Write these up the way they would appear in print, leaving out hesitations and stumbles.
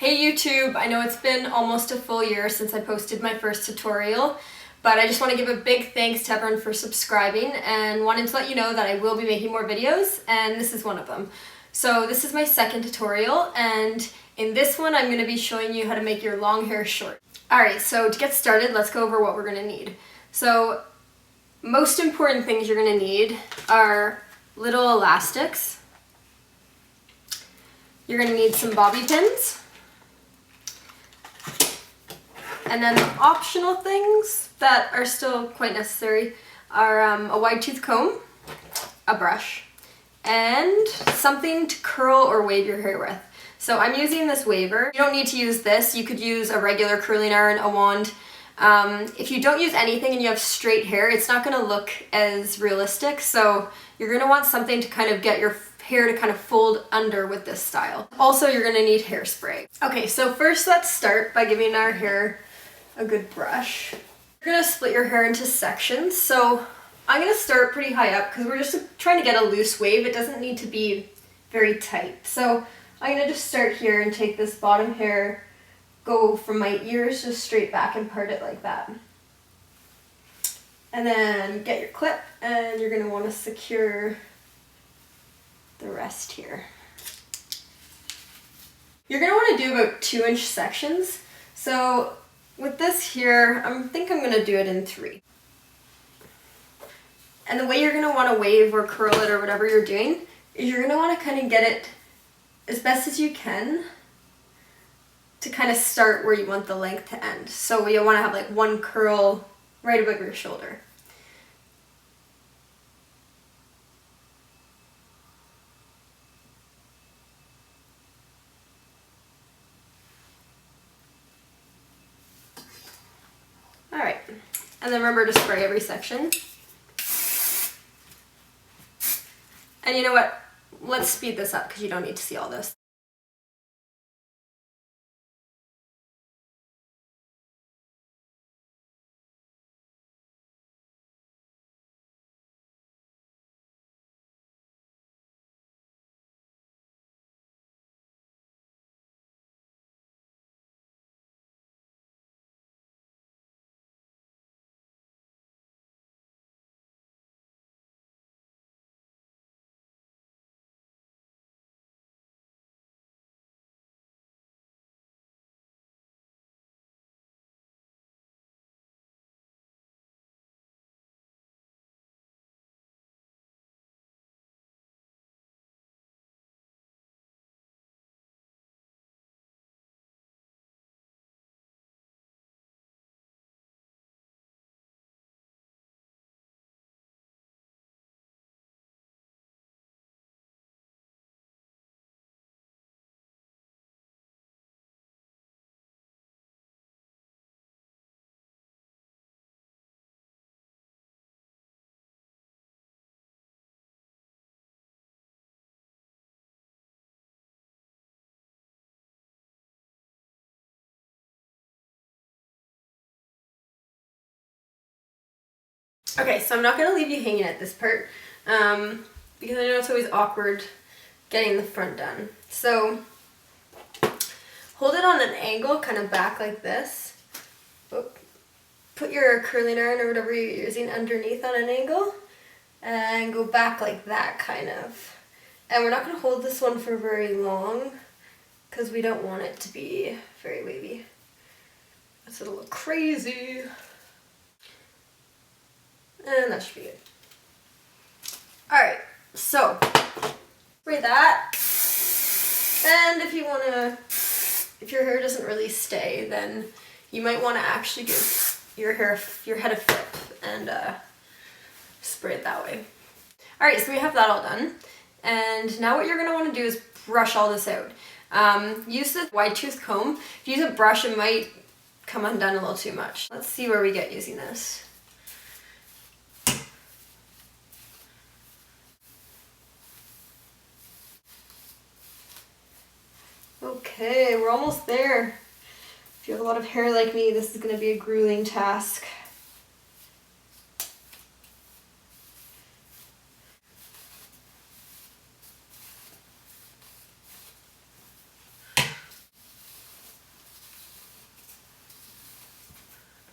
Hey YouTube, I know it's been almost a full year since I posted my first tutorial, but I just want to give a big thanks to everyone for subscribing and wanted to let you know that I will be making more videos, and this is one of them. So this is my second tutorial, and in this one I'm going to be showing you how to make your long hair short. Alright, so to get started, let's go over what we're going to need. So most important things you're going to need are little elastics. You're going to need some bobby pins. And then the optional things that are still quite necessary are a wide tooth comb, a brush, and something to curl or wave your hair with. So I'm using this waver. You don't need to use this. You could use a regular curling iron, a wand. If you don't use anything and you have straight hair, it's not going to look as realistic. So you're going to want something to kind of get your hair to kind of fold under with this style. Also, you're going to need hairspray. Okay, so first let's start by giving our hair a good brush. You're going to split your hair into sections. So I'm going to start pretty high up because we're just trying to get a loose wave. It doesn't need to be very tight. So I'm going to just start here and take this bottom hair, go from my ears just straight back and part it like that. And then get your clip and you're going to want to secure the rest here. You're going to want to do about 2-inch sections. So with this here, I think I'm going to do it in 3. And the way you're going to want to wave or curl it or whatever you're doing is you're going to want to kind of get it as best as you can to kind of start where you want the length to end. So you'll want to have like one curl right above your shoulder. Alright, and then remember to spray every section. And you know what? Let's speed this up because you don't need to see all this. Okay, so I'm not going to leave you hanging at this part because I know it's always awkward getting the front done. So hold it on an angle, kind of back like this. Put your curling iron or whatever you're using underneath on an angle and go back like that kind of. And we're not going to hold this one for very long because we don't want it to be very wavy. That's it'll look crazy. And that should be good. Alright, so spray that. And if you want to, if your hair doesn't really stay, then you might want to actually give your head a flip and spray it that way. Alright, so we have that all done. And now what you're going to want to do is brush all this out. Use the wide tooth comb. If you use a brush, it might come undone a little too much. Let's see where we get using this. Okay, we're almost there. If you have a lot of hair like me, this is going to be a grueling task.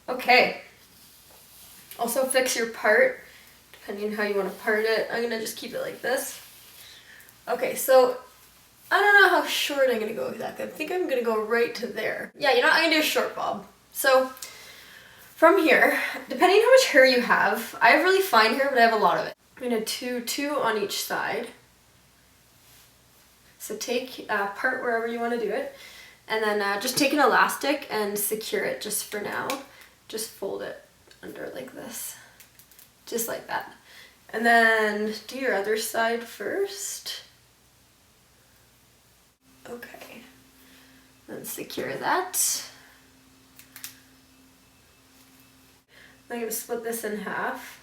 Okay. Also fix your part, depending on how you want to part it. I'm gonna just keep it like this. Okay, so I don't know how short I'm gonna go exactly. I think I'm gonna go right to there. Yeah, you know what? I'm gonna do a short bob. So from here, depending on how much hair you have, I have really fine hair, but I have a lot of it. I'm gonna do two on each side. So take part wherever you want to do it, and then just take an elastic and secure it just for now. Just fold it under like this, just like that. And then do your other side first. Okay, then secure that. I'm gonna split this in half.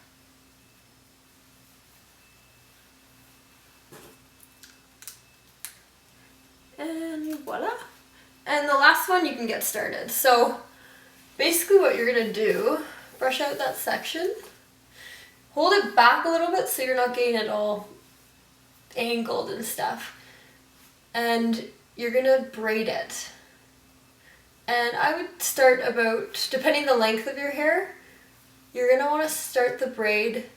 And voila. And the last one you can get started. So basically what you're gonna do, brush out that section, hold it back a little bit so you're not getting it all angled and stuff. And you're gonna braid it. And I would start about, depending the length of your hair, you're gonna wanna start the braid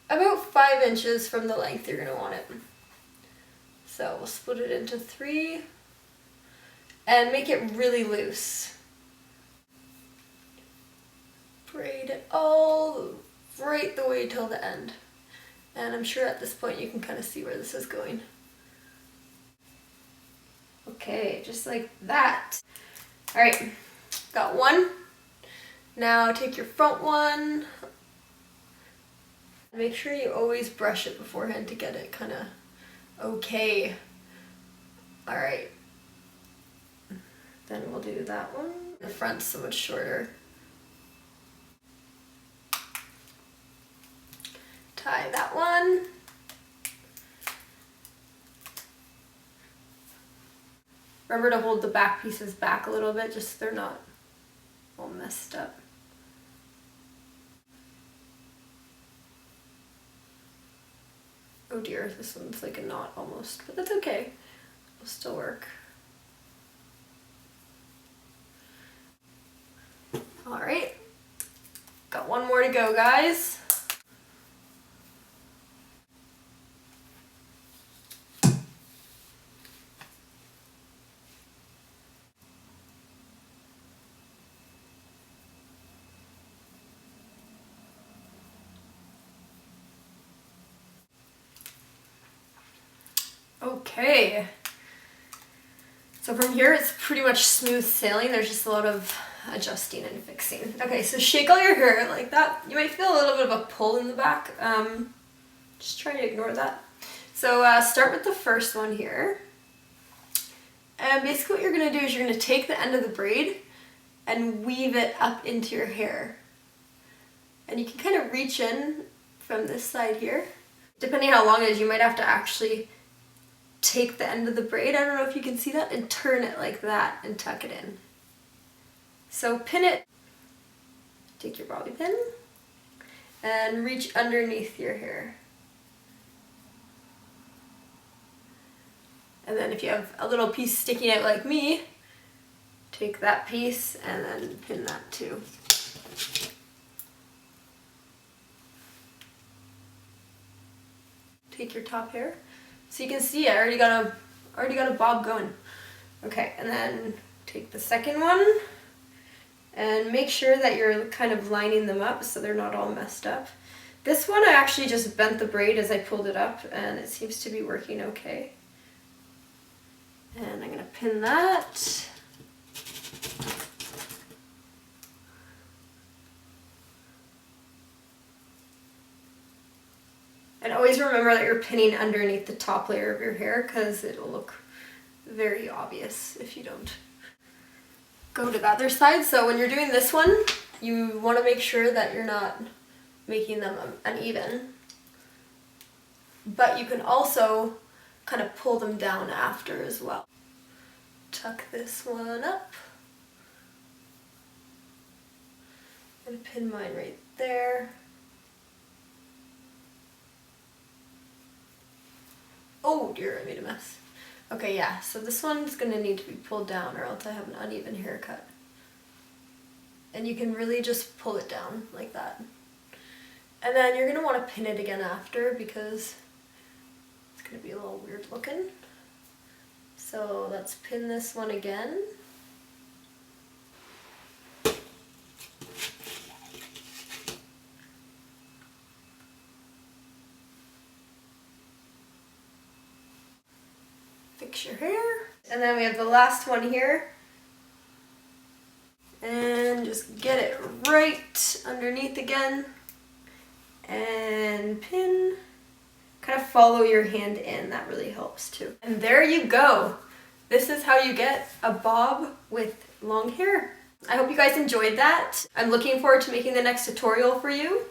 about 5 inches from the length you're gonna want it. So we'll split it into 3 and make it really loose. Braid it all right the way till the end. And I'm sure at this point you can kind of see where this is going. Okay, just like that. All right, got one. Now take your front one. Make sure you always brush it beforehand to get it kind of okay. All right. Then we'll do that one. The front's so much shorter. Tie that one. Remember to hold the back pieces back a little bit, just so they're not all messed up. Oh dear, this one's like a knot almost, but that's okay. It'll still work. All right, got one more to go, guys. Okay, so from here it's pretty much smooth sailing. There's just a lot of adjusting and fixing. Okay, so shake all your hair like that. You might feel a little bit of a pull in the back. Just try to ignore that. So start with the first one here. And basically what you're gonna do is you're gonna take the end of the braid and weave it up into your hair. And you can kind of reach in from this side here. Depending how long it is, you might have to actually take the end of the braid, I don't know if you can see that, and turn it like that and tuck it in. So pin it, take your bobby pin, and reach underneath your hair. And then if you have a little piece sticking out like me, take that piece and then pin that too. Take your top hair. So you can see I already got a bob going. Okay, and then take the second one and make sure that you're kind of lining them up so they're not all messed up. This one I actually just bent the braid as I pulled it up and it seems to be working okay. And I'm gonna pin that. And always remember that you're pinning underneath the top layer of your hair because it'll look very obvious if you don't. Go to the other side. So when you're doing this one, you want to make sure that you're not making them uneven. But you can also kind of pull them down after as well. Tuck this one up. I'm going to pin mine right there. Oh dear, I made a mess. Okay, yeah, so this one's gonna need to be pulled down or else I have an uneven haircut. And you can really just pull it down like that. And then you're going to want to pin it again after because it's going to be a little weird looking. So let's pin this one again. Fix your hair. And then we have the last one here. And just get it right underneath again. And pin. Kind of follow your hand in, that really helps too. And there you go. This is how you get a bob with long hair. I hope you guys enjoyed that. I'm looking forward to making the next tutorial for you.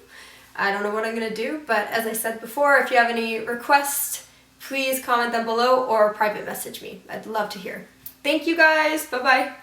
I don't know what I'm gonna do, but as I said before, if you have any requests, please comment them below or private message me. I'd love to hear. Thank you guys, bye-bye.